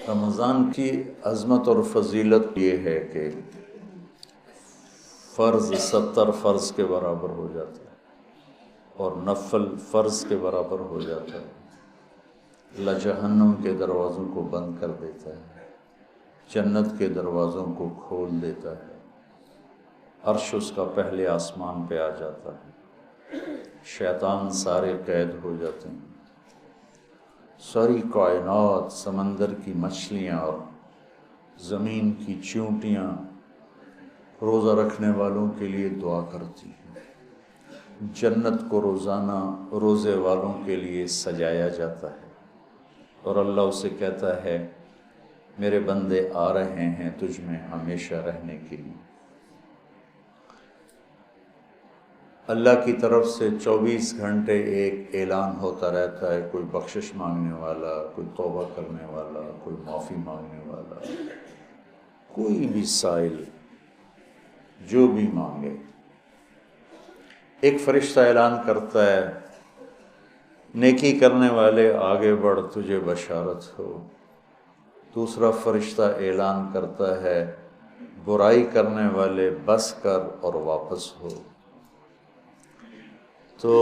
رمضان کی عظمت اور فضیلت یہ ہے کہ فرض 70 فرض کے برابر ہو جاتا ہے اور نفل فرض کے برابر ہو جاتا ہے۔ اللہ جہنم کے دروازوں کو بند کر دیتا ہے، جنت کے دروازوں کو کھول دیتا ہے، عرش اس کا پہلے آسمان پہ آ جاتا ہے، شیطان سارے قید ہو جاتے ہیں، ساری کائنات، سمندر کی مچھلیاں اور زمین کی چیونٹیاں روزہ رکھنے والوں کے لیے دعا کرتی ہیں، جنت کو روزانہ روزے والوں کے لیے سجایا جاتا ہے اور اللہ اسے کہتا ہے میرے بندے آ رہے ہیں تجھ میں ہمیشہ رہنے کے لیے۔ اللہ کی طرف سے 24 گھنٹے ایک اعلان ہوتا رہتا ہے، کوئی بخشش مانگنے والا، کوئی توبہ کرنے والا، کوئی معافی مانگنے والا، کوئی بھی سائل جو بھی مانگے، ایک فرشتہ اعلان کرتا ہے نیکی کرنے والے آگے بڑھ تجھے بشارت ہو، دوسرا فرشتہ اعلان کرتا ہے برائی کرنے والے بس کر اور واپس ہو۔ تو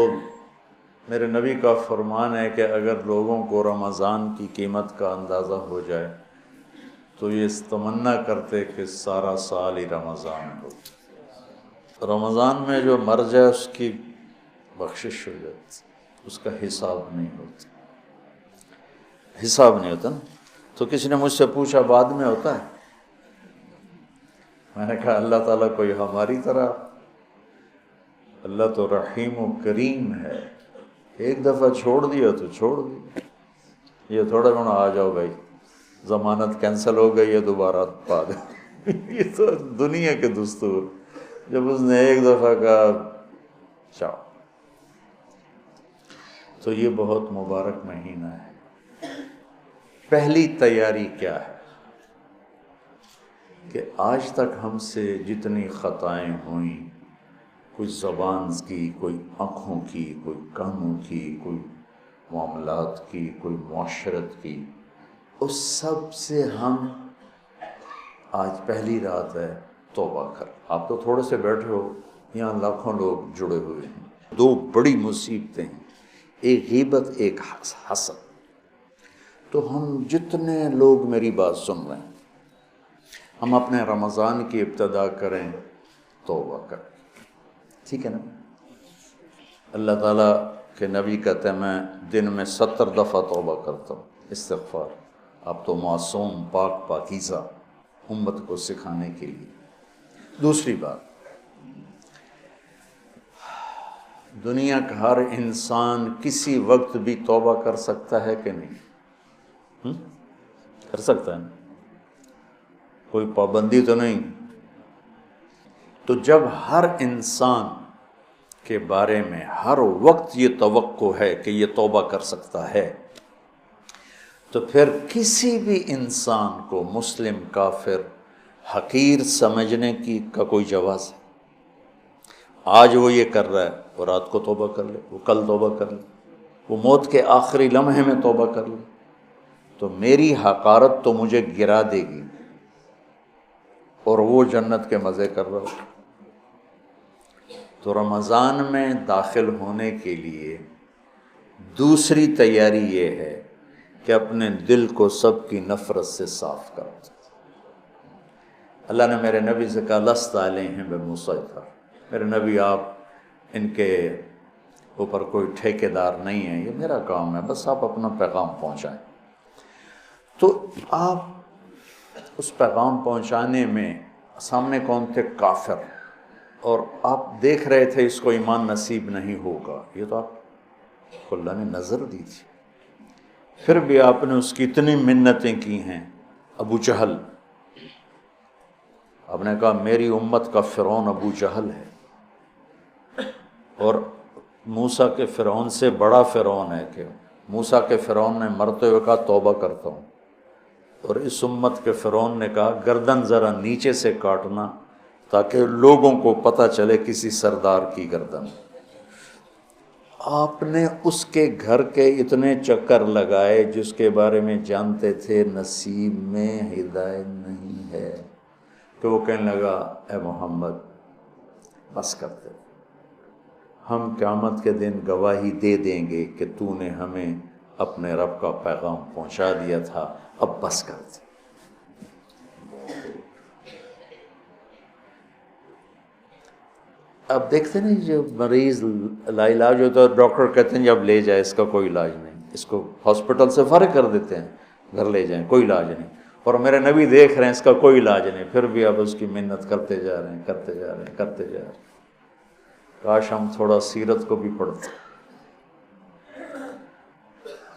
میرے نبی کا فرمان ہے کہ اگر لوگوں کو رمضان کی قیمت کا اندازہ ہو جائے تو یہ تمنا کرتے کہ سارا سال ہی رمضان ہو، رمضان میں جو مر جائے اس کی بخشش ہو جاتی، اس کا حساب نہیں ہوتا، حساب نہیں ہوتا نا۔ تو کسی نے مجھ سے پوچھا بعد میں ہوتا ہے؟ میں نے کہا اللہ تعالیٰ کوئی ہماری طرح، اللہ تو رحیم و کریم ہے، ایک دفعہ چھوڑ دیا تو چھوڑ دیا، یہ تھوڑا ہونا آ جاؤ بھائی ضمانت کینسل ہو گئی ہے دوبارہ پا دے یہ تو دنیا کے دستور، جب اس نے ایک دفعہ کہا چاؤ۔ تو یہ بہت مبارک مہینہ ہے۔ پہلی تیاری کیا ہے کہ آج تک ہم سے جتنی خطائیں ہوئیں، کوئی زبان کی، کوئی آنکھوں کی، کوئی کانوں کی، کوئی معاملات کی، کوئی معاشرت کی، اس سب سے ہم آج پہلی رات ہے توبہ کر۔ آپ تو تھوڑے سے بیٹھے ہو، یہاں لاکھوں لوگ جڑے ہوئے ہیں، دو بڑی مصیبتیں ہیں، ایک غیبت ایک حسد۔ تو ہم جتنے لوگ میری بات سن رہے ہیں، ہم اپنے رمضان کی ابتدا کریں توبہ کریں، ٹھیک ہے نا؟ اللہ تعالیٰ کے نبی کہتے ہیں میں دن میں 70 دفعہ توبہ کرتا ہوں، استغفار۔ آپ تو معصوم پاک پاکیزہ امت کو سکھانے کے لیے۔ دوسری بات، دنیا کا ہر انسان کسی وقت بھی توبہ کر سکتا ہے کہ نہیں؟ کر سکتا ہے نا؟ کوئی پابندی تو نہیں۔ تو جب ہر انسان کے بارے میں ہر وقت یہ توقع ہے کہ یہ توبہ کر سکتا ہے، تو پھر کسی بھی انسان کو مسلم کافر حقیر سمجھنے کا کوئی جواز ہے؟ آج وہ یہ کر رہا ہے، وہ رات کو توبہ کر لے، وہ کل توبہ کر لے، وہ موت کے آخری لمحے میں توبہ کر لے، تو میری حقارت تو مجھے گرا دے گی اور وہ جنت کے مزے کر رہا ہو۔ تو رمضان میں داخل ہونے کے لیے دوسری تیاری یہ ہے کہ اپنے دل کو سب کی نفرت سے صاف کر دو۔ اللہ نے میرے نبی سے کہا لست علیہم بمسیطر، میرے نبی آپ ان کے اوپر کوئی ٹھیکیدار نہیں ہیں، یہ میرا کام ہے، بس آپ اپنا پیغام پہنچائیں۔ تو آپ اس پیغام پہنچانے میں سامنے کون تھے؟ کافر، اور آپ دیکھ رہے تھے اس کو ایمان نصیب نہیں ہوگا، یہ تو آپ کو اللہ نے نظر دی تھی، پھر بھی آپ نے اس کی اتنی منتیں کی ہیں۔ ابو جہل، آپ نے کہا میری امت کا فرعون ابو جہل ہے، اور موسیٰ کے فرعون سے بڑا فرعون ہے کہ موسیٰ کے فرعون نے مرتے ہوئے کہا توبہ کرتا ہوں، اور اس امت کے فرعون نے کہا گردن ذرا نیچے سے کاٹنا تاکہ لوگوں کو پتہ چلے کسی سردار کی گردن۔ آپ نے اس کے گھر کے اتنے چکر لگائے جس کے بارے میں جانتے تھے نصیب میں ہدایت نہیں ہے، کہ وہ کہنے لگا اے محمد بس کرتے، ہم قیامت کے دن گواہی دے دیں گے کہ تو نے ہمیں اپنے رب کا پیغام پہنچا دیا تھا، اب بس کرتے۔ اب دیکھتے نہیں جو مریض لا علاج ہوتا ہے ڈاکٹر کہتے ہیں جب لے جائے اس کا کوئی علاج نہیں، اس کو ہاسپٹل سے فارغ کر دیتے ہیں، گھر لے جائیں کوئی علاج نہیں، اور میرے نبی دیکھ رہے ہیں اس کا کوئی علاج نہیں، پھر بھی اب اس کی محنت کرتے جا رہے ہیں کرتے جا رہے ہیں کرتے جا رہے ہیں۔ کاش ہم تھوڑا سیرت کو بھی پڑھتے۔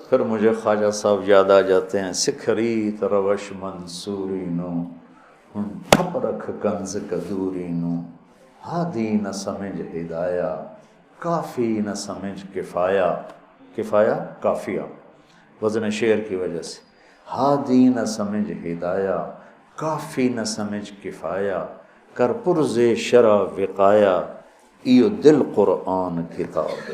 پھر مجھے خواجہ صاحب یاد آ جاتے ہیں، سکھری تروش منصوری نو ہن ٹھپ رکھ کنز کدوری نو، ہادی نہ سمجھ ہدایہ کافی نہ سمجھ کفایہ، کفایہ کافیہ وزن شعر کی وجہ سے، ہادی نہ سمجھ ہدایہ کافی نہ سمجھ کفایہ، کر پرز شرع وقایہ ایو دل قرآن کتاب۔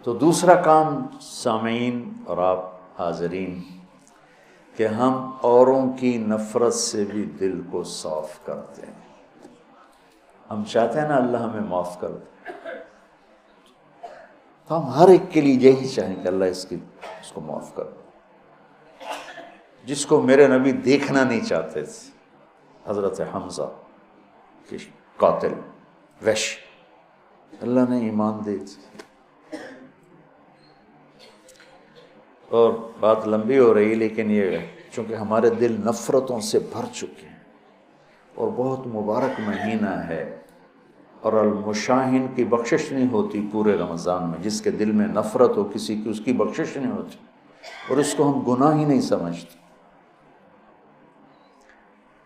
تو دوسرا کام سامعین اور آپ حاضرین کہ ہم اوروں کی نفرت سے بھی دل کو صاف کرتے ہیں۔ ہم چاہتے ہیں نا اللہ ہمیں معاف کر دے، تو ہم ہر ایک کے لیے یہی چاہیں کہ اللہ اس کو معاف کر دے۔ جس کو میرے نبی دیکھنا نہیں چاہتے تھے، حضرت حمزہ کی قاتل وحش، اللہ نے ایمان دے دی۔ اور بات لمبی ہو رہی لیکن یہ چونکہ ہمارے دل نفرتوں سے بھر چکے ہیں، اور بہت مبارک مہینہ ہے، اور المشاہین کی بخشش نہیں ہوتی پورے رمضان میں، جس کے دل میں نفرت ہو کسی کی اس کی بخشش نہیں ہوتی، اور اس کو ہم گناہ ہی نہیں سمجھتے۔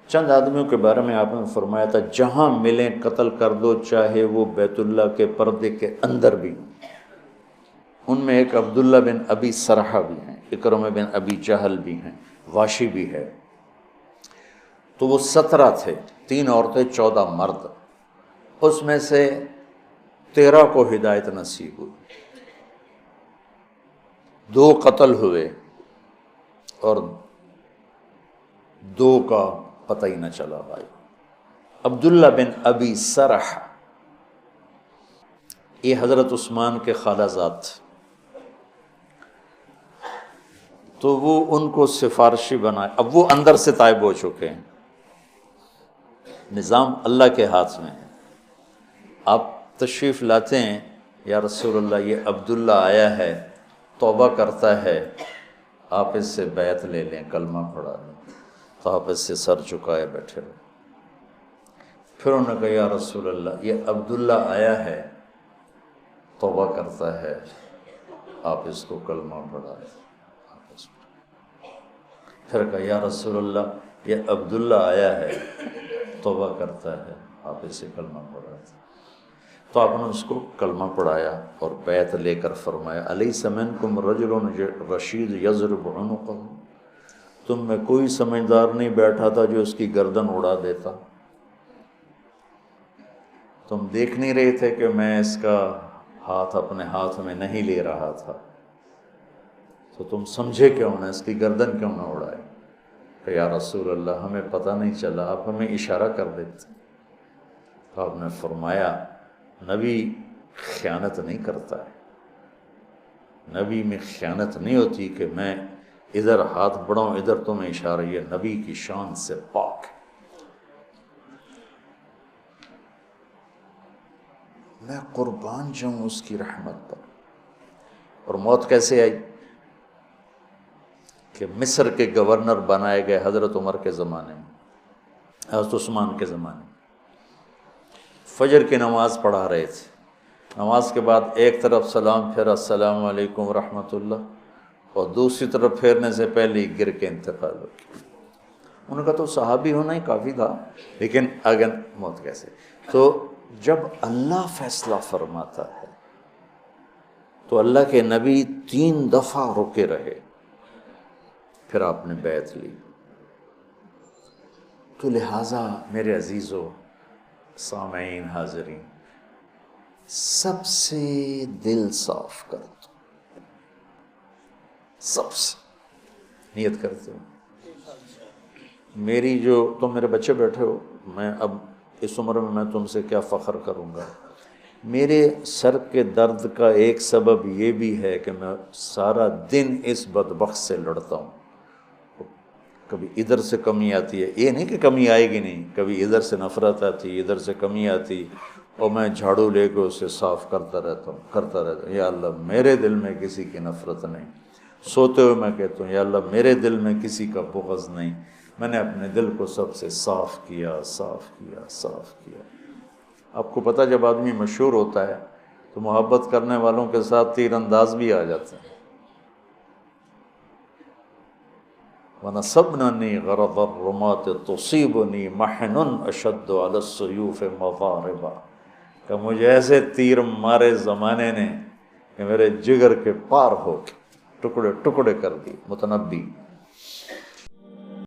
چند آدمیوں کے بارے میں آپ نے فرمایا تھا جہاں ملیں قتل کر دو، چاہے وہ بیت اللہ کے پردے کے اندر بھی۔ ان میں ایک عبداللہ بن ابی سرحہ بھی ہیں، اکرمہ بن ابی جہل بھی ہیں، واشی بھی ہے۔ تو وہ 17 تھے، 3 عورتیں 14 مرد، اس میں سے 13 کو ہدایت نصیب ہوئی، 2 قتل ہوئے اور 2 کا پتہ ہی نہ چلا بھائی۔ عبداللہ بن ابی سرح یہ حضرت عثمان کے خالہ زاد تھے، تو وہ ان کو سفارشی بنائے۔ اب وہ اندر سے تائب ہو چکے ہیں، نظام اللہ کے ہاتھ میں ہے۔ آپ تشریف لاتے ہیں، یا رسول اللہ یہ عبداللہ آیا ہے، توبہ کرتا ہے، آپ اس سے بیعت لے لیں، کلمہ پڑھا لیں، تو آپ اس سے سر چکائے بیٹھے رہے۔ پھر انہوں نے کہا یا رسول اللہ یہ عبداللہ آیا ہے، توبہ کرتا ہے، آپ اس کو کلمہ پڑھا لیں۔ پھر کہا یا رسول اللہ یہ عبداللہ آیا ہے، توبہ کرتا ہے، آپ اسے کلمہ پڑھا دیں۔ تو آپ نے اس کو کلمہ پڑھایا اور بیعت لے کر فرمایا الیس منکم رجل رشید یضرب عنقہ، تم میں کوئی سمجھدار نہیں بیٹھا تھا جو اس کی گردن اڑا دیتا؟ تم دیکھ نہیں رہے تھے کہ میں اس کا ہاتھ اپنے ہاتھ میں نہیں لے رہا تھا، تو تم سمجھے کیوں نہ، اس کی گردن کیوں نہ اڑائے؟ کہ یا رسول اللہ ہمیں پتہ نہیں چلا، آپ ہمیں اشارہ کر دیتے۔ تو آپ نے فرمایا نبی خیانت نہیں کرتا ہے، نبی میں خیانت نہیں ہوتی کہ میں ادھر ہاتھ بڑھاؤں ادھر تمہیں اشارہ، یہ نبی کی شان سے پاک ہے۔ میں قربان جاؤں اس کی رحمت پر۔ اور موت کیسے آئی؟ کہ مصر کے گورنر بنائے گئے حضرت عمر کے زمانے میں، حضرت عثمان کے زمانے میں، فجر کی نماز پڑھا رہے تھے، نماز کے بعد ایک طرف سلام پھر السلام علیکم ورحمۃ اللہ، اور دوسری طرف پھیرنے سے پہلے ہی گر کے انتقال ہو گیا۔ ان کا تو صحابی ہونا ہی کافی تھا، لیکن اگر موت کیسے؟ تو جب اللہ فیصلہ فرماتا ہے تو اللہ کے نبی 3 دفعہ رکے رہے، پھر آپ نے بیعت لی۔ تو لہٰذا میرے عزیزو، سامعین، حاضرین، سب سے دل صاف کر دو، سب سے نیت کرتے ہو میری، جو تم میرے بچے بیٹھے ہو، میں اب اس عمر میں تم سے کیا فخر کروں گا. میرے سر کے درد کا ایک سبب یہ بھی ہے کہ میں سارا دن اس بدبخت سے لڑتا ہوں. کبھی ادھر سے کمی آتی ہے، یہ نہیں کہ کمی آئے گی نہیں، کبھی ادھر سے نفرت آتی، ادھر سے کمی آتی، اور میں جھاڑو لے کے اسے صاف کرتا رہتا ہوں. یا اللہ میرے دل میں کسی کی نفرت نہیں. سوتے ہوئے میں کہتا ہوں یا اللہ میرے دل میں کسی کا بغض نہیں. میں نے اپنے دل کو سب سے صاف کیا، صاف کیا، صاف کیا. آپ کو پتہ، جب آدمی مشہور ہوتا ہے تو محبت کرنے والوں کے ساتھ تیر انداز بھی آ جاتے ہیں. وَنَصَبْنَنِي غَرَضَ الرُّمَاةِ تُصِيبُنِي مَحْنٌ أَشَدُّ عَلَى السُّيُوفِ مَضَارِبًا، کہ مجھے ایسے تیر مارے زمانے نے کہ میرے جگر کے پار ہو کے ٹکڑے ٹکڑے کر دی. متنبی